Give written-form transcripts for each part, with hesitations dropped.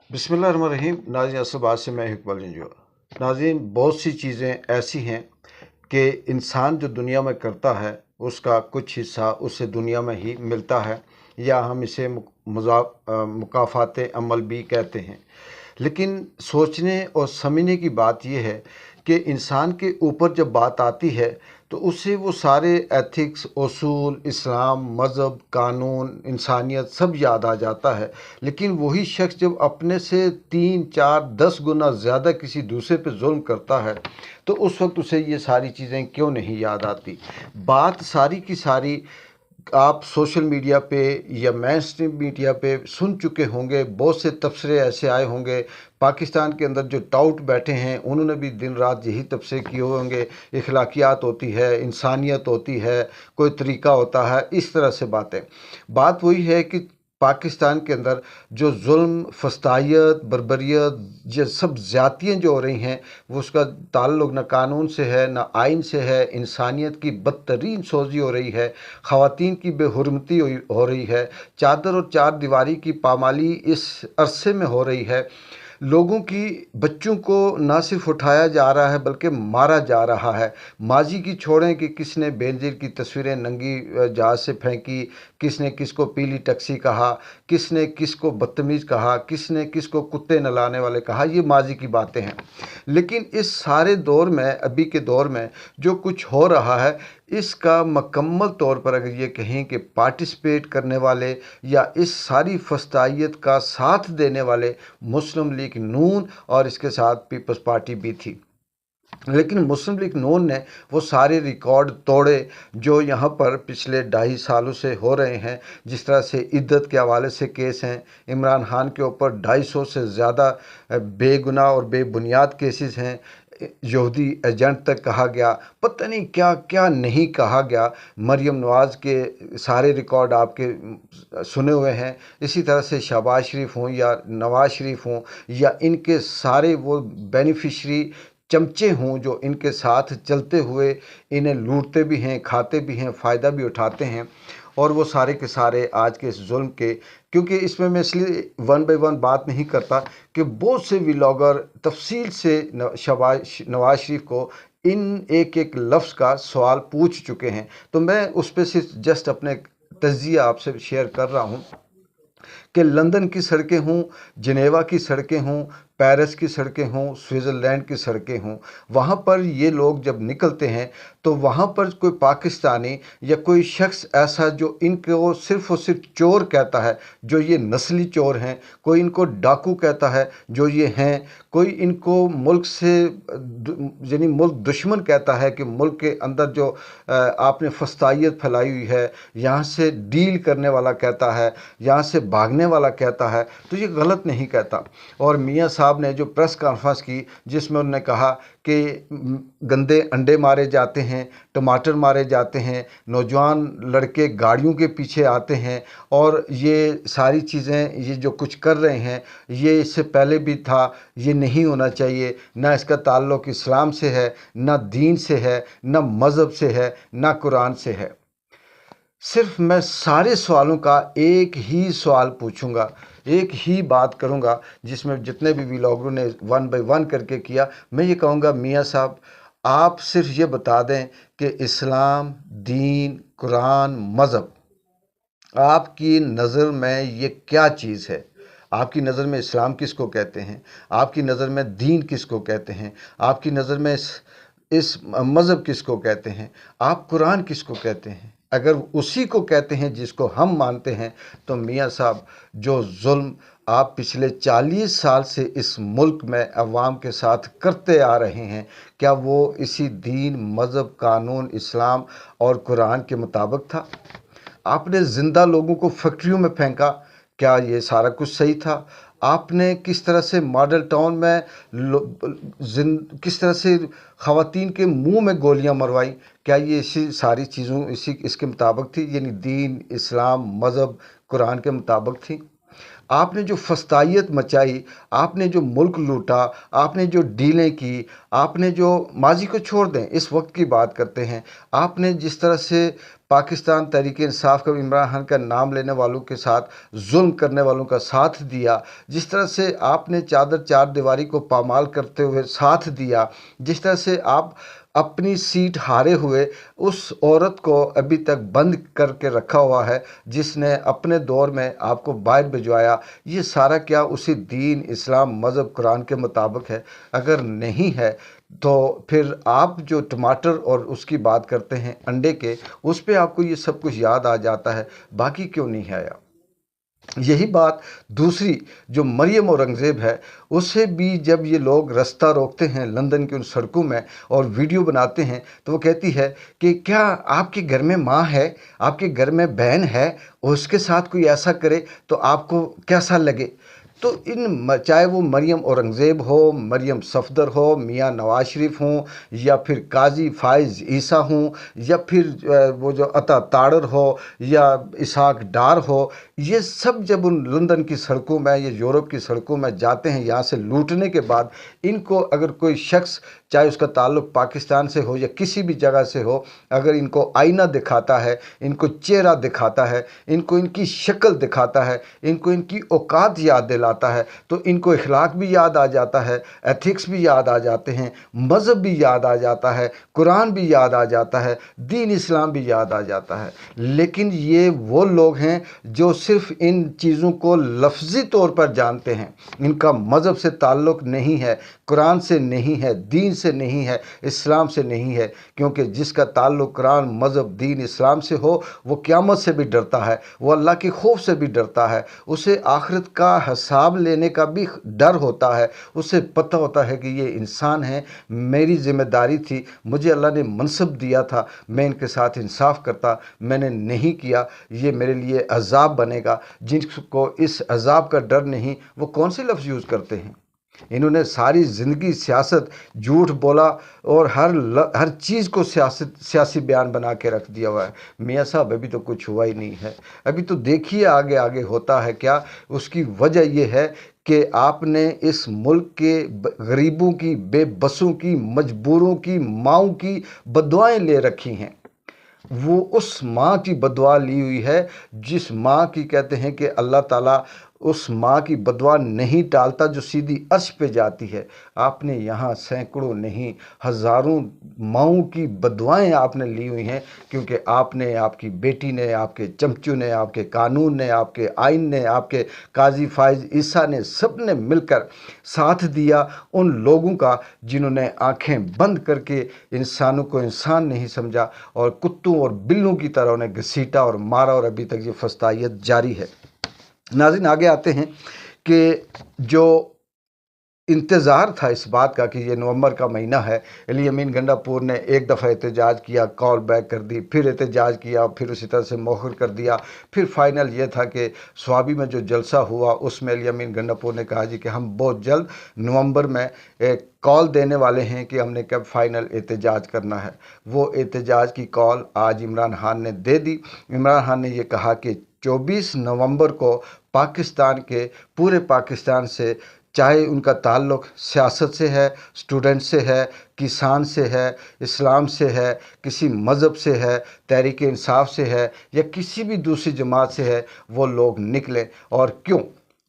बिस्मिल्लाहिर्रहमानिर्रहीम। नाज़रीन, असल बात से मैं इकबाल जंजू। नाज़रीन, बहुत सी चीज़ें ऐसी हैं कि इंसान जो दुनिया में करता है उसका कुछ हिस्सा उसे दुनिया में ही मिलता है, या हम इसे मुकाफ़ात अमल भी कहते हैं। लेकिन सोचने और समझने की बात यह है कि इंसान के ऊपर जब बात आती है तो उससे वो सारे एथिक्स, उसूल, इस्लाम, मज़हब, कानून, इंसानियत सब याद आ जाता है। लेकिन वही शख्स जब अपने से 3, 4, 10 गुना ज़्यादा किसी दूसरे पे जुल्म करता है तो उस वक्त उसे ये सारी चीज़ें क्यों नहीं याद आती। बात सारी की सारी आप सोशल मीडिया पे या मेन स्ट्रीम मीडिया पे सुन चुके होंगे। बहुत से तबसरे ऐसे आए होंगे। पाकिस्तान के अंदर जो टाउट बैठे हैं उन्होंने भी दिन रात यही तबसरे किए होंगे। इखलाकियात होती है, इंसानियत होती है, कोई तरीका होता है, इस तरह से बातें। बात वही है कि पाकिस्तान के अंदर जो जुल्म, फस्तायत, बर्बरियत, ये सब ज़्यादतियाँ जो हो रही हैं वो उसका ताल्लुक़ ना कानून से है, ना आइन से है। इंसानियत की बदतरीन सोजी हो रही है, ख़वातीन की बेहुरमती हो रही है, चादर और चार दीवारी की पामाली इस अरसे में हो रही है। लोगों की बच्चों को ना सिर्फ उठाया जा रहा है बल्कि मारा जा रहा है। माजी की छोड़ें कि किसने बेनज़ीर की तस्वीरें नंगी जहाज़ से फेंकी, किसने किसको पीली टैक्सी कहा, किसने किसको बदतमीज़ कहा, किसने किसको कुत्ते नहलाने वाले कहा, ये माजी की बातें हैं। लेकिन इस सारे दौर में, अभी के दौर में जो कुछ हो रहा है, इसका मुकम्मल तौर पर अगर ये कहें कि पार्टिसिपेट करने वाले या इस सारी फस्तायत का साथ देने वाले मुस्लिम लीग नून और इसके साथ पीपल्स पार्टी भी थी। लेकिन मुस्लिम लीग नून ने वो सारे रिकॉर्ड तोड़े जो यहाँ पर पिछले 2.5 सालों से हो रहे हैं। जिस तरह से इद्दत के हवाले से केस हैं, इमरान खान के ऊपर 250 से ज़्यादा बेगुनाह और बेबुनियाद केसेस हैं। यहूदी एजेंट तक कहा गया, पता नहीं क्या क्या नहीं कहा गया। मरियम नवाज़ के सारे रिकॉर्ड आपके सुने हुए हैं। इसी तरह से शहबाज शरीफ हों या नवाज़ शरीफ हों या इनके सारे वो बेनिफिशरी चमचे हों जो इनके साथ चलते हुए इन्हें लूटते भी हैं, खाते भी हैं, फ़ायदा भी उठाते हैं। और वो सारे के सारे आज के इस जुल्म के, क्योंकि इसमें मैं इसलिए वन बाय वन बात नहीं करता कि बहुत से व्लॉगर तफसील से नवाज शरीफ को इन एक एक लफ्ज़ का सवाल पूछ चुके हैं। तो मैं उस पर सिर्फ जस्ट अपने तज्ज़िया आपसे शेयर कर रहा हूँ कि लंदन की सड़कें हों, जिनेवा की सड़कें हों, पेरिस की सड़कें हों, स्विट्ज़रलैंड की सड़कें हों, वहाँ पर ये लोग जब निकलते हैं तो वहाँ पर कोई पाकिस्तानी या कोई शख्स ऐसा जो इनको सिर्फ़ और सिर्फ चोर कहता है, जो ये नस्ली चोर हैं, कोई इनको डाकू कहता है जो ये हैं, कोई इनको मुल्क से यानी मुल्क दुश्मन कहता है कि मुल्क के अंदर जो आपने फस्तायत फैलाई हुई है, यहाँ से डील करने वाला कहता है, यहाँ से भागने वाला कहता है, तो ये गलत नहीं कहता। और मियाँ साहब ने जो प्रेस कॉन्फ्रेंस की जिसमें उन्होंने कहा कि गंदे अंडे मारे जाते हैं, टमाटर मारे जाते हैं, नौजवान लड़के गाड़ियों के पीछे आते हैं, और ये सारी चीज़ें ये जो कुछ कर रहे हैं ये इससे पहले भी था, ये नहीं होना चाहिए। ना इसका ताल्लुक़ इस्लाम से है, ना दीन से है, ना मज़हब से है, ना कुरान से है। सिर्फ मैं सारे सवालों का एक ही सवाल पूछूंगा, एक ही बात करूंगा, जिसमें जितने भी व्लॉगरों ने वन बाय वन करके किया। मैं ये कहूँगा, मियाँ साहब आप सिर्फ ये बता दें कि इस्लाम, दीन, कुरान, मज़हब आपकी नज़र में ये क्या चीज़ है। आपकी नज़र में इस्लाम किसको कहते हैं, आपकी नज़र में दीन किसको कहते हैं, आपकी नज़र में इस मज़हब किसको कहते हैं, आप कुरान किसको कहते हैं। अगर उसी को कहते हैं जिसको हम मानते हैं, तो मियाँ साहब जो जुल्म आप पिछले 40 साल से इस मुल्क में अवाम के साथ करते आ रहे हैं, क्या वो इसी दीन, मज़हब, कानून, इस्लाम और कुरान के मुताबिक था। आपने ज़िंदा लोगों को फैक्ट्रियों में फेंका, क्या ये सारा कुछ सही था। आपने किस तरह से मॉडल टाउन में किस तरह से ख़वातीन के मुंह में गोलियां मरवाई, क्या ये इसी सारी चीज़ों इसके मुताबिक थी, यानी दीन, इस्लाम, मज़हब, कुरान के मुताबिक थी। आपने जो फस्तायत मचाई, आपने जो मुल्क लूटा, आपने जो डीलें की, आपने जो माजी को छोड़ दें, इस वक्त की बात करते हैं, आपने जिस तरह से पाकिस्तान तहरीक इंसाफ का इमरान खान का नाम लेने वालों के साथ जुल्म करने वालों का साथ दिया, जिस तरह से आपने चादर चार दीवारी को पामाल करते हुए साथ दिया, जिस तरह से आप अपनी सीट हारे हुए उस औरत को अभी तक बंद करके रखा हुआ है जिसने अपने दौर में आपको बाहर भिजवाया, ये सारा क्या उसी दीन, इस्लाम, मज़हब, कुरान के मुताबिक है? अगर नहीं है तो फिर आप जो टमाटर और उसकी बात करते हैं अंडे के, उस पे आपको ये सब कुछ याद आ जाता है, बाकी क्यों नहीं आया? यही बात दूसरी जो मरियम औरंगज़ेब है, उसे भी जब ये लोग रास्ता रोकते हैं लंदन की उन सड़कों में और वीडियो बनाते हैं, तो वो कहती है कि क्या आपके घर में माँ है, आपके घर में बहन है, और उसके साथ कोई ऐसा करे तो आपको कैसा लगे? तो चाहे वो मरियम औरंगज़ेब हो, मरियम सफदर हो, मियाँ नवाज शरीफ हों, या फिर काजी फाइज़ ईसा हों, या फिर वो जो अता ताड़र हो, या इसहाक डार हो, ये सब जब उन लंदन की सड़कों में या यूरोप की सड़कों में जाते हैं यहाँ से लूटने के बाद, इनको अगर कोई शख्स, चाहे उसका ताल्लुक़ पाकिस्तान से हो या किसी भी जगह से हो, अगर इनको आईना दिखाता है, इनको चेहरा दिखाता है, इनको इनकी शक्ल दिखाता है, इनको इनकी औकात याद दिलाता है, तो इनको इखलाक भी याद आ जाता है, एथिक्स भी याद आ जाते हैं, मज़हब भी याद आ जाता है, कुरान भी याद आ जाता है, दीन इस्लाम भी याद आ जाता है। लेकिन ये वो लोग हैं जो सिर्फ़ इन चीज़ों को लफ्ज़ी तौर पर जानते हैं, इनका मज़हब से ताल्लुक़ नहीं है, कुरान से नहीं है, दीन से नहीं है, इस्लाम से नहीं है, क्योंकि जिसका ताल्लुक़ कुरान, मज़हब, दीन, इस्लाम से हो, वो क़यामत से भी डरता है, वो अल्लाह के खौफ से भी डरता है, उसे आखिरत का हिसाब लेने का भी डर होता है, उसे पता होता है कि ये इंसान है, मेरी ज़िम्मेदारी थी, मुझे अल्लाह ने मनसब दिया था, मैं इनके साथ इंसाफ करता, मैंने नहीं किया, ये मेरे लिए अज़ाब बनेगा। जिनको इस अज़ाब का डर नहीं, वो कौन से लफ्ज़ यूज़ करते हैं? इन्होंने सारी ज़िंदगी सियासत, झूठ बोला और हर चीज़ को सियासी बयान बना के रख दिया हुआ है। मियाँ साहब अभी तो कुछ हुआ ही नहीं है, अभी तो देखिए आगे आगे होता है क्या। उसकी वजह यह है कि आपने इस मुल्क के गरीबों की, बेबसों की, मजबूरों की, माँओं की बदुआएं ले रखी हैं। वो उस माँ की बदुआ ली हुई है जिस माँ की कहते हैं कि अल्लाह ताला उस माँ की बदुआ नहीं टालता जो सीधी अर्श पे जाती है। आपने यहाँ सैकड़ों नहीं हज़ारों माँओं की बदुआएं आपने ली हुई हैं, क्योंकि आपने, आपकी बेटी ने, आपके चमचू ने, आपके कानून ने, आपके आइन ने, आपके काजी फाइज़ ईसा ने, सब ने मिलकर साथ दिया उन लोगों का जिन्होंने आँखें बंद करके इंसानों को इंसान नहीं समझा और कुत्तों और बिल्लों की तरह उन्हें घसीटा और मारा, और अभी तक ये फस्तायत जारी है। नाज़रीन, आगे आते हैं कि जो इंतज़ार था इस बात का कि ये नवंबर का महीना है, अली अमीन गंडापुर ने एक दफ़ा एहतजाज किया, कॉल बैक कर दी, फिर एहतजाज किया, फिर उसी तरह से मौखर कर दिया, फिर फाइनल ये था कि स्वाबी में जो जलसा हुआ उसमें अली अमीन गंडापुर ने कहा जी कि हम बहुत जल्द नवंबर में एक कॉल देने वाले हैं कि हमने कब फाइनल एहतजाज करना है। वो एहतजाज की कॉल आज इमरान खान ने दे दी। इमरान खान ने ये कहा कि 24 नवंबर को पाकिस्तान के, पूरे पाकिस्तान से, चाहे उनका ताल्लुक़ सियासत से है, स्टूडेंट से है, किसान से है, इस्लाम से है, किसी मज़हब से है, तहरीक इंसाफ से है, या किसी भी दूसरी जमात से है, वो लोग निकलें। और क्यों?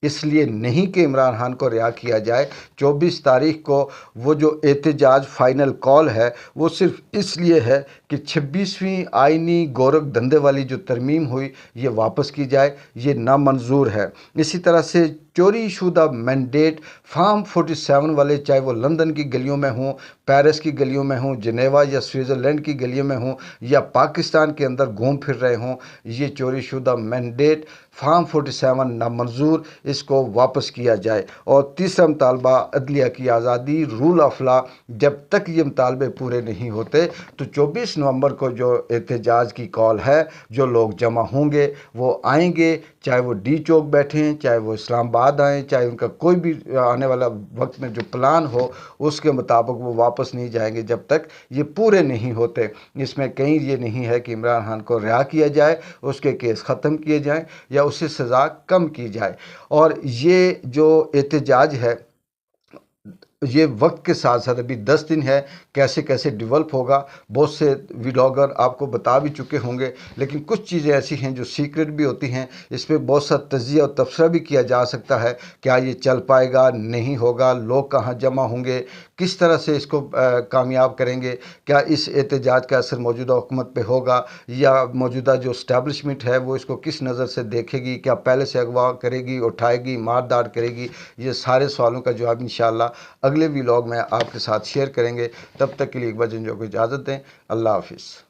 इसलिए नहीं कि इमरान खान को रिहा किया जाए। 24 तारीख को वो जो एहतजाज फाइनल कॉल है वो सिर्फ इसलिए है कि 26वीं आइनी गोरख धंधे वाली जो तरमीम हुई ये वापस की जाए, ये नामंजूर है। इसी तरह से चोरी शुदा मैंडेट फार्म 47 वाले, चाहे वो लंदन की गलियों में हों, पेरिस की गलियों में हों, जिनेवा या स्विट्ज़रलैंड की गलियों में हों, या पाकिस्तान के अंदर घूम फिर रहे हों, ये चोरी शुदा मैंडेट फार्म 47 नामंजूर, इसको वापस किया जाए। और तीसरा मुतालबा अदलिया की आज़ादी, रूल ऑफ लॉ। जब तक ये मुतालबे पूरे नहीं होते तो 24 नवंबर को जो एहतजाज की कॉल है, जो लोग जमा होंगे वो आएंगे, चाहे वो डी चौक बैठें, चाहे वो इस्लामाबाद आएँ, चाहे उनका कोई भी आने वाला वक्त में जो प्लान हो उसके मुताबिक वो वापस नहीं जाएंगे जब तक ये पूरे नहीं होते। इसमें कहीं ये नहीं है कि इमरान खान को रिहा किया जाए, उसके केस ख़त्म किए जाएं या उससे सज़ा कम की जाए। और ये जो एहतजाज है یہ وقت کے ساتھ ساتھ ابھی 10 دن ہے، کیسے کیسے ڈیولپ ہوگا بہت سے ولاگر آپ کو بتا بھی چکے ہوں گے، لیکن کچھ چیزیں ایسی ہیں جو سیکرٹ بھی ہوتی ہیں، اس پہ بہت سا تجزیہ اور تبصرہ بھی کیا جا سکتا ہے، کیا یہ چل پائے گا، نہیں ہوگا، لوگ کہاں جمع ہوں گے، کس طرح سے اس کو کامیاب کریں گے، کیا اس احتجاج کا اثر موجودہ حکومت پہ ہوگا یا موجودہ جو اسٹیبلشمنٹ ہے وہ اس کو کس نظر سے دیکھے گی، کیا پہلے سے اغوا کرے گی، اٹھائے گی، مار داڑ کرے گی، یہ سارے سوالوں کا جواب انشاءاللہ اگلے ویلاگ میں آپ کے ساتھ شیئر کریں گے۔ تب تک کے لیے اقبال جنجو کو اجازت دیں۔ اللہ حافظ۔